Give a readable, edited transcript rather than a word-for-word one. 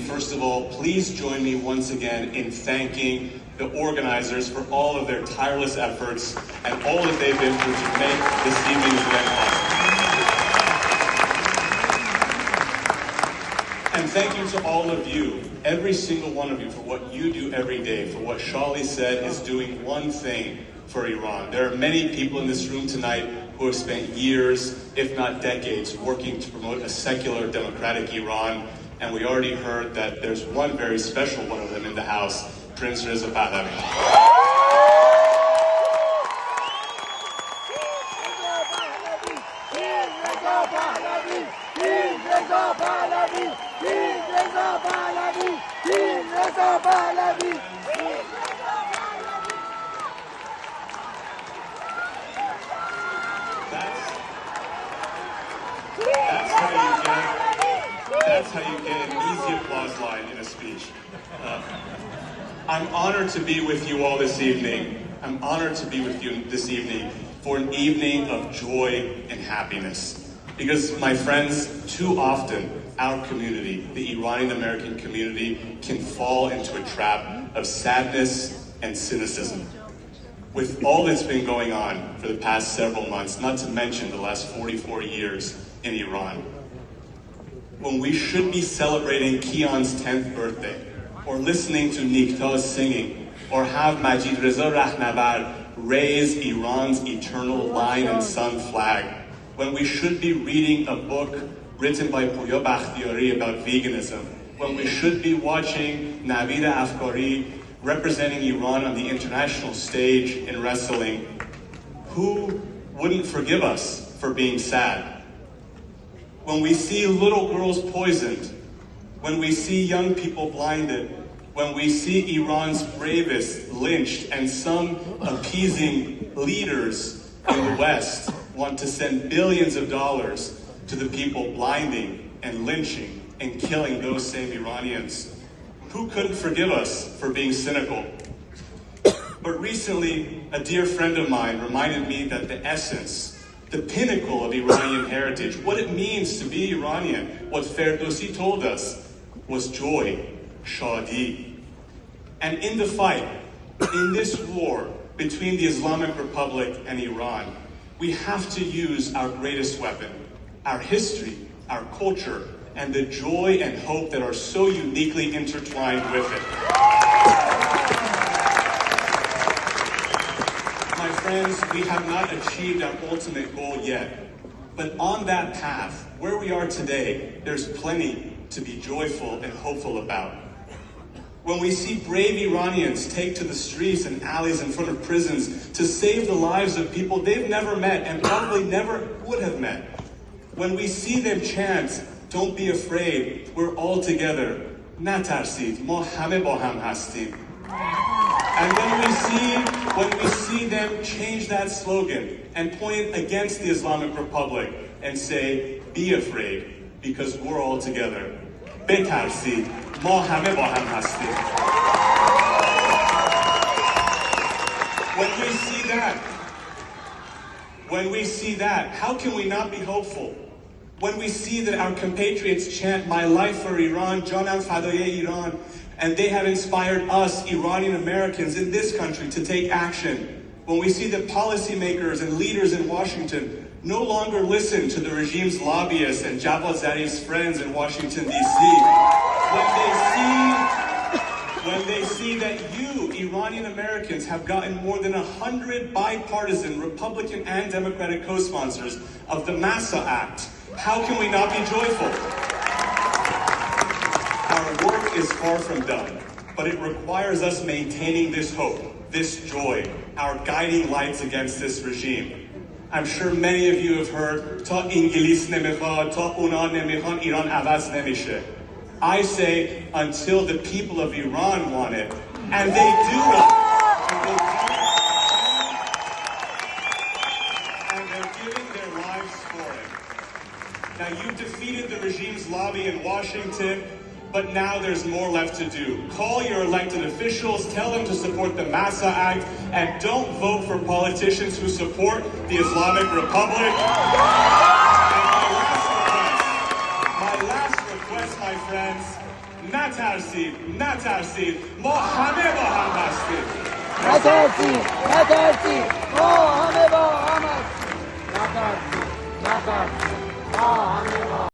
first of all, please join me once again in thanking the organizers for all of their tireless efforts and all that they've been through to make this evening's event possible. And thank you to all of you, every single one of you, for what you do every day, for what Shali said is doing one thing for Iran. There are many people in this room tonight who have spent years, if not decades, working to promote a secular, democratic Iran. And we already heard that there's one very special one of them in the house, Prince Reza Pahlavi. That's how you get an easy applause line in a speech. I'm honored to be with you all this evening. I'm honored to be with you this evening for an evening of joy and happiness. Because, my friends, too often our community, the Iranian-American community, can fall into a trap of sadness and cynicism. With all that's been going on for the past several months, not to mention the last 44 years in Iran, when we should be celebrating Kian's 10th birthday, or listening to Nikta singing, or have Majid Reza Rahnavard raise Iran's eternal lion and sun flag, when we should be reading a book written by Puya Bakhtiari about veganism, when we should be watching Navid Afkari representing Iran on the international stage in wrestling, who wouldn't forgive us for being sad? When we see little girls poisoned, when we see young people blinded, when we see Iran's bravest lynched, and some appeasing leaders in the West want to send billions of dollars to the people blinding and lynching and killing those same Iranians, who couldn't forgive us for being cynical? But recently, a dear friend of mine reminded me that the essence, the pinnacle of Iranian heritage, what it means to be Iranian, what Ferdowsi told us, was joy, shadi. And in the fight, in this war between the Islamic Republic and Iran, we have to use our greatest weapon, our history, our culture, and the joy and hope that are so uniquely intertwined with it. My friends, we have not achieved our ultimate goal yet, but on that path, where we are today, there's plenty to be joyful and hopeful about. When we see brave Iranians take to the streets and alleys in front of prisons to save the lives of people they've never met and probably never would have met. When we see them chant, "Don't be afraid, we're all together. Natarsid, ma hame ba ham hastim." And when we see them change that slogan and point it against the Islamic Republic and say, "Be afraid, because we're all together. Betarsid, ma hame ba ham hastim." When we see that, how can we not be hopeful? When we see that our compatriots chant "My life for Iran, Janam Fadaye Iran," and they have inspired us, Iranian Americans in this country, to take action. When we see that policymakers and leaders in Washington no longer listen to the regime's lobbyists and Javad Zarif's friends in Washington, D.C. When they see that you, Iranian Americans, have gotten more than 100 bipartisan Republican and Democratic co-sponsors of the Massa Act, how can we not be joyful? Our work is far from done, but it requires us maintaining this hope, this joy, our guiding lights against this regime. I'm sure many of you have heard, "Ta Ingilis nemikhad, ta una nemikhan, Iran avaz nemishe." I say, until the people of Iran want it, and they do want it, and they're giving their lives for it. Now, you've defeated the regime's lobby in Washington, but now there's more left to do. Call your elected officials, tell them to support the Massa Act, and don't vote for politicians who support the Islamic Republic. And my last request, my friends, نترسید، نترسید، ما همه با هم هستیم. نترسید، نترسید، ما همه